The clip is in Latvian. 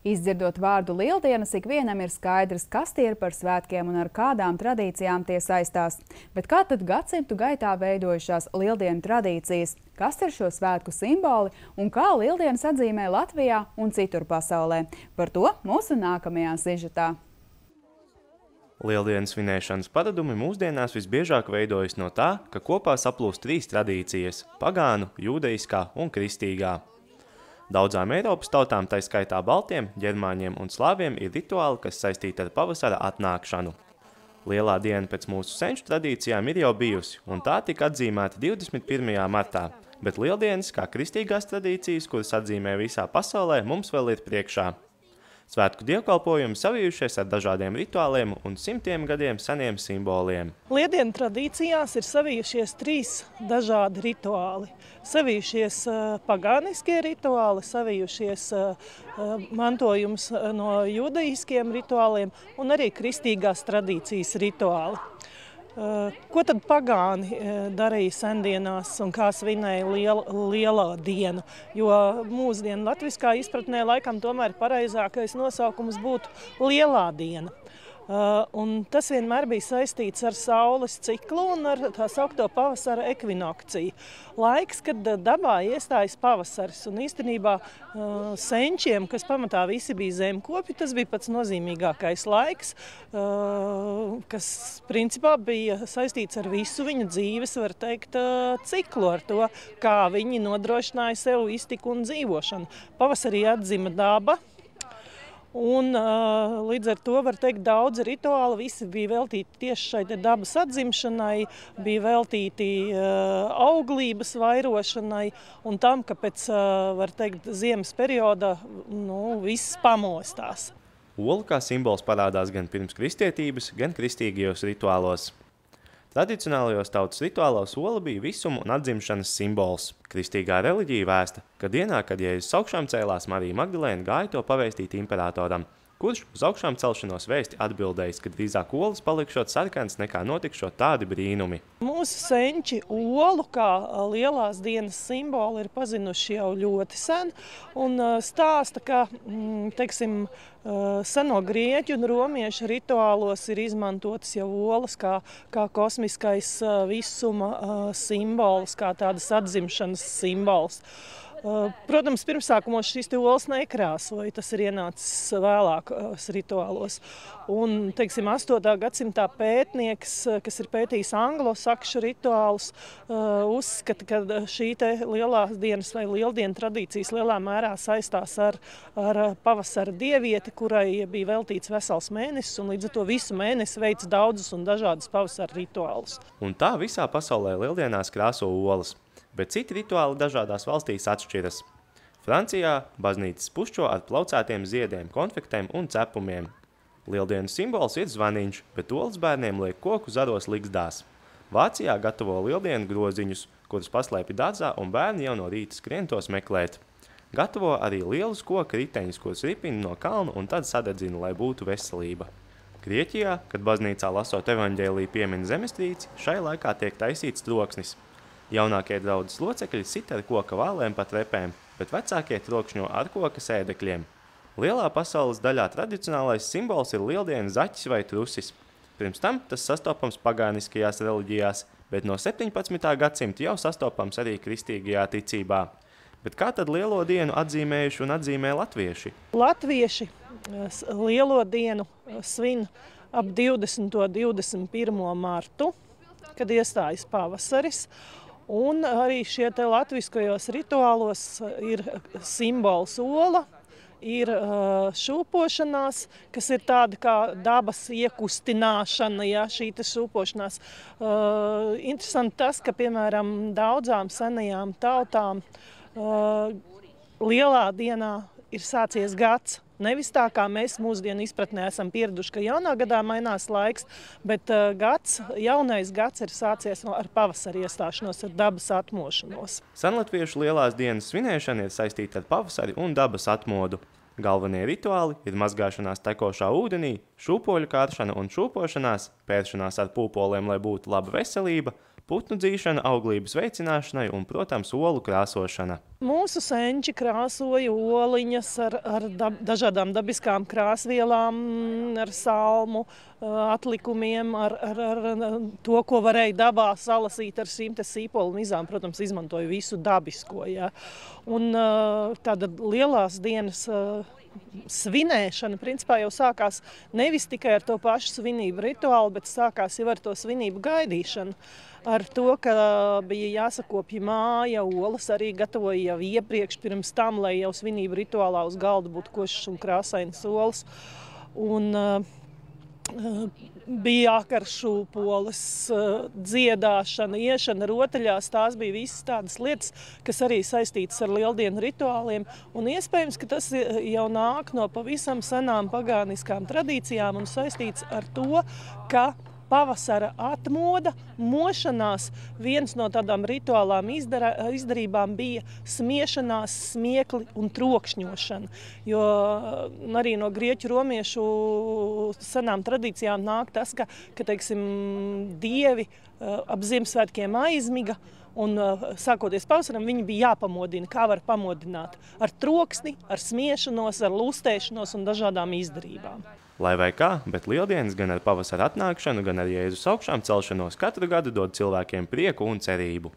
Izdzirdot vārdu Lieldienas, ikvienam ir skaidrs, kas tie ir par svētkiem un ar kādām tradīcijām tie saistās. Bet kā tad gadsimtu gaitā veidojušās Lieldienu tradīcijas? Kas ir šo svētku simboli un kā Lieldienas atzīmē Latvijā un citur pasaulē? Par to mūsu nākamajā sižetā. Lieldienas svinēšanas paradumi mūsdienās visbiežāk veidojas no tā, ka kopā saplūst trīs tradīcijas – pagānu, jūdeiskā un kristīgā. Daudzām Eiropas tautām, tai skaitā baltiem, ģermāņiem un slāviem, ir rituāli, kas saistīti ar pavasara atnākšanu. Lielā diena pēc mūsu senču tradīcijām ir jau bijusi, un tā tika atzīmēta 21. martā, bet Lieldienas, kā kristīgās tradīcijas, kuras atzīmē visā pasaulē, mums vēl ir priekšā. Svētku dievkalpojumi savijušies ar dažādiem rituāliem un simtiem gadiem seniem simboliem. Lieldienu tradīcijās ir savijušies trīs dažādi rituāli. Savijušies pagāniskie rituāli, savijušies mantojums no judaiskiem rituāliem un arī kristīgās tradīcijas rituāli. Ko tad pagāni darīja sendienās un kā svinēja lielā dienu? Jo mūsdienu latviskā izpratnē laikam tomēr pareizākais nosaukums būtu lielā diena. Un tas vienmēr bija saistīts ar saules ciklu un ar tā saukto pavasara ekvinokciju. Laiks, kad dabā iestājas pavasaris, un īstenībā senčiem, kas pamatā visi bija zemkopi, tas bija pats nozīmīgākais laiks, kas principā bija saistīts ar visu viņa dzīves, var teikt, ciklu, ar to, kā viņi nodrošināja sev iztiku un dzīvošanu. Pavasarī atzima daba. Un līdz ar to var teikt daudz rituāli, visi bija veltīti tieši šai dabas atzimšanai, bija veltīti auglības vairošanai un tam, ka pēc, var teikt, ziemas perioda viss pamostās. Ola kā simbols parādās gan pirms kristietības, gan kristīgajos rituālos. Tradicionālajos tautas rituālos ola bija visuma un atzimšanas simbols. Kristīgā reliģija vēsta, ka dienā, kad Jēzus augšām cēlās, Marija Magdalēna gāja to pavēstīt imperatoram, kurš uz augšām celšanos vēsti atbildējis, ka drīzāk olas palikšot sarkans nekā notikšot tādi brīnumi. Mūsu senči olu kā lielās dienas simbolu ir pazinuši jau ļoti sen un stāsta, ka, teiksim, seno grieķu un romiešu rituālos ir izmantotas jau olas kā kosmiskais visuma simbols, kā tādas atzimšanas simbols. Protams, pirmsākumos šīs olas nekrāsoja, tas ir ienācis vēlākos rituālos. Un, teiksim, 8. gadsimtā pētnieks, kas ir pētījis anglosakšu rituālus, uzskata, ka šī lielās dienas vai lieldienu tradīcijas lielā mērā saistās ar pavasara dievieti, kurai bija veltīts vesels mēnesis, un līdz ar to visu mēnesi veic daudzus un dažādus pavasara rituālus. Un tā visā pasaulē lieldienās krāso olas. Bet citi rituāli dažādās valstīs atšķiras. Francijā baznīcas pušķo ar plaucētiem ziediem, konfektēm un cepumiem. Lieldienu simbols ir zvaniņš, bet olas bērniem liek koku zaros ligzdās. Vācijā gatavo lieldienu groziņus, kurus paslēpj dārzā, un bērni jau no rīta skrien tos meklēt. Gatavo arī lielus koka riteņus, kurus ripina no kalna un tad sadedzina, lai būtu veselība. Grieķijā, kad baznīcā lasot evaņģēliju piemin zemestrīci, šai laikā tiek taisīts troksnis. Jaunākie draudzes locekļi sit ar koka vālēm pa trepēm, bet vecākie trokšņo ar koka sēdekļiem. Lielā pasaules daļā tradicionālais simbols ir lieldienu zaķis vai trusis. Pirms tam tas sastopams pagāniskajās reliģijās, bet no 17. gadsimta jau sastopams arī kristīgajā ticībā. Bet kā tad lielo dienu atzīmējuši un atzīmē latvieši? Latvieši lielo dienu svin ap 20. un 21. martu, kad iestājas pavasaris. Un arī šie latviskajos rituālos ir simbols ola, ir šūpošanās, kas ir tāda kā dabas iekustināšana, ja, šī šūpošanās. Interesanti tas, ka, piemēram, daudzām senajām tautām lielā dienā ir sācies gads. Nevis tā, kā mēs mūsdienu izpratnē esam pieraduši, ka jaunā gadā mainās laiks, bet jaunais gads ir sācies ar pavasara iestāšanos, ar dabas atmošanos. Senlatviešu lielās dienas svinēšana ir saistīta ar pavasari un dabas atmodu. Galvenie rituāli ir mazgāšanās tekošā ūdenī, šūpoļu kāršana un šūpošanās, pēršanās ar pūpoliem, lai būtu laba veselība, putnu dzīšana auglības veicināšanai un, protams, olu krāsošana. Mūsu senči krāsoja oliņas ar dažādām dabiskām krāsvielām, ar salmu atlikumiem, ar to, ko varēja dabā salasīt ar šīm te sīpolu mizām. Protams, izmantoja visu dabisko. Ja. Un tāda lielās dienas svinēšana principā jau sākās nevis tikai ar to pašu svinību rituālu, bet sākās jau ar to svinību gaidīšanu. Ar to, ka bija jāsakopja māja, olas arī gatavoja jau iepriekš pirms tam, lai jau svinību rituālā uz galda būtu košas un krāsainas olas. Un bija jākaršu poles, dziedāšana, iešana rotaļās, tās bija visas tādas lietas, kas arī saistītas ar lieldienu rituāliem. Un iespējams, ka tas jau nāk no pavisam senām pagāniskām tradīcijām un saistīts ar to, ka pavasara atmoda, mošanās, viens no tādām rituālām izdarībām bija smiešanās, smiekli un trokšņošana. Jo arī no grieķu romiešu senām tradīcijām nāk tas, ka teiksim, dievi ap Ziemassvētkiem aizmiga, un sākoties pavasaram, viņi bija jāpamodina. Kā var pamodināt? Ar troksni, ar smiešanos, ar lustēšanos un dažādām izdarībām. Lai vai kā, bet lieldienas gan ar pavasara atnākšanu, gan ar Jēzus augšām celšanos katru gadu dod cilvēkiem prieku un cerību.